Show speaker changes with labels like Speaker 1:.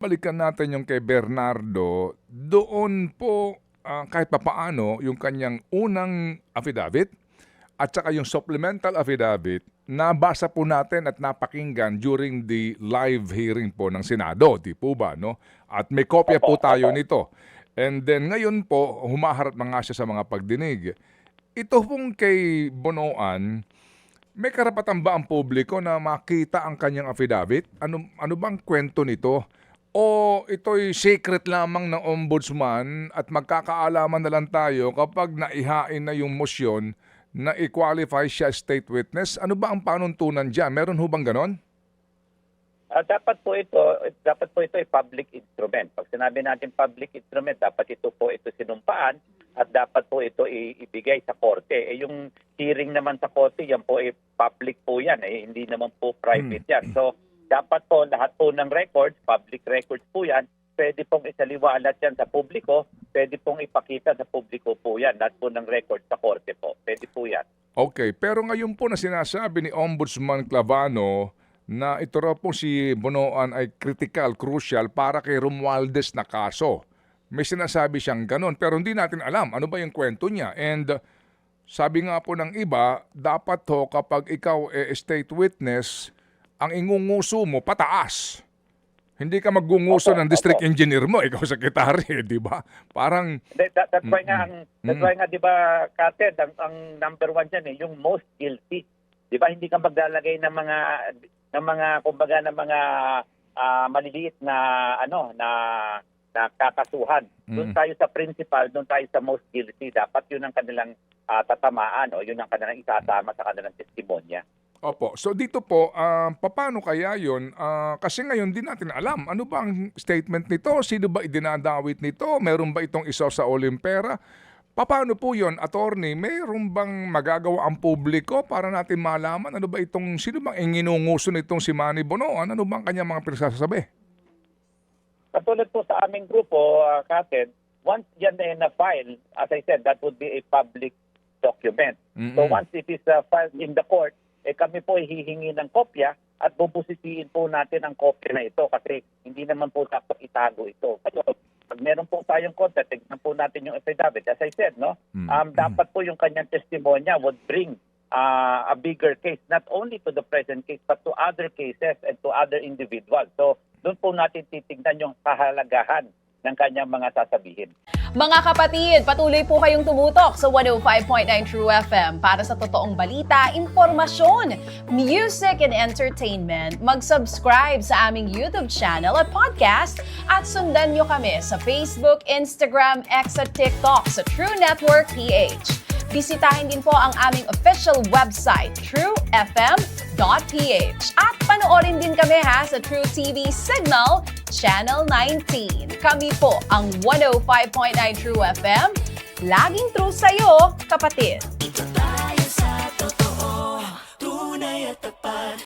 Speaker 1: Balikan natin yung kay Bernardo. Doon po, kahit papaano, yung kanyang unang affidavit at saka yung supplemental affidavit, nabasa po natin at napakinggan during the live hearing po ng Senado, di po ba, no? At may kopya po tayo nito. And then ngayon po, humaharap na nga siya sa mga pagdinig. Ito pong kay Bonoan, may karapatan ba ang publiko na makita ang kanyang affidavit? Ano bang kwento nito? O ito'y secret lamang ng ombudsman at magkakaalaman na lang tayo kapag naihain na yung motion na i-qualify siya as state witness? Ano ba ang panuntunan dyan? Meron ho bang ganon?
Speaker 2: Dapat po ito ay public instrument. Pag sinabi natin public instrument, dapat ito sinumpaan at dapat po ito ibigay sa korte. Yung hearing naman sa korte, yan po public po yan, hindi naman po private yan. So dapat po lahat po ng records, public records po yan, pwede pong isaliwalat yan sa publiko, pwede pong ipakita sa publiko po yan, lahat po ng records sa korte po, pwede po yan.
Speaker 1: Okay, pero ngayon po na sinasabi ni Ombudsman Clavano na ito raw po si Bonoan ay critical, crucial para kay Romualdez na kaso. May sinasabi siyang ganon, pero hindi natin alam ano ba yung kwento niya. And sabi nga po ng iba, dapat ho kapag ikaw state witness, ang ingunguso mo pataas. Hindi ka magunguso ng district engineer mo, ikaw sekretary, di ba? Parang
Speaker 2: that's why nga 'di ba, Kated, ang number one diyan yung most guilty. 'Di ba hindi ka maglalagay ng mga kumbaga ng mga maliliit na na kakasuhan. Doon tayo sa principal, doon tayo sa most guilty. Dapat 'yun ang kanilang tatamaan o 'yun ang kanilang isasama sa kanilang testimonya.
Speaker 1: Opo. So dito po, paano kaya yun? Kasi ngayon din natin alam, ano ba ang statement nito? Sino ba idinadawit nito? Meron ba itong isa sa Olimpera? Paano po yun, attorney? Meron bang magagawa ang publiko para natin malaman? Ano ba itong, sino bang inginunguso nitong si Manny Bonoan? Ano bang kanyang mga pinagsasabi?
Speaker 2: Katulad po sa aming grupo, Kated, once yan na-file, as I said, that would be a public document. So once it is filed in the court, kami po hihingi ng kopya at bubusisiin po natin ang kopya na ito kasi hindi naman po dapat itago ito. Kasi pag meron po tayong kopya, tignan po natin yung affidavit. As I said, dapat po yung kanyang testimonya would bring a bigger case, not only to the present case, but to other cases and to other individuals. So doon po natin titignan yung kahalagahan ng kanyang mga sasabihin.
Speaker 3: Mga kapatid, patuloy po kayong tumutok sa 105.9 True FM para sa totoong balita, impormasyon, music and entertainment. Mag-subscribe sa aming YouTube channel at podcast at sundan nyo kami sa Facebook, Instagram, X at TikTok sa True Network PH. Bisitahin din po ang aming official website, truefm.ph. At panoorin din kami sa True TV Signal, Channel 19. Kami po ang 105.9 True FM. Laging true sa'yo, kapatid.